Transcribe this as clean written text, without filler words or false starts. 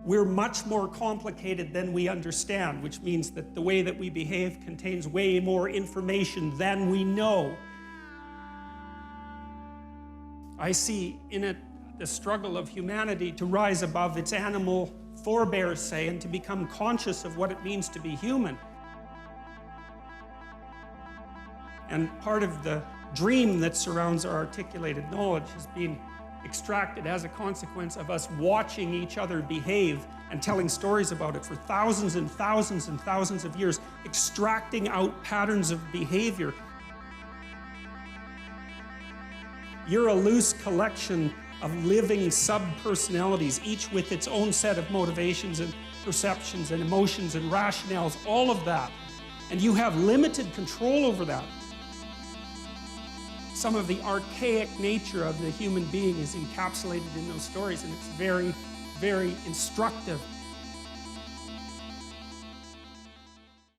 we're much more complicated than we understand, which means that the way that we behave contains way more information than we know. I see in it the struggle of humanity to rise above its animal forebears, say, and to become conscious of what it means to be human. And part of the dream that surrounds our articulated knowledge has been extracted as a consequence of us watching each other behave and telling stories about it for thousands and thousands and thousands of years, extracting out patterns of behavior. You're a loose collection of living sub-personalities, each with its own set of motivations and perceptions and emotions and rationales, all of that. And you have limited control over that. Some of the archaic nature of the human being is encapsulated in those stories, and it's very, very instructive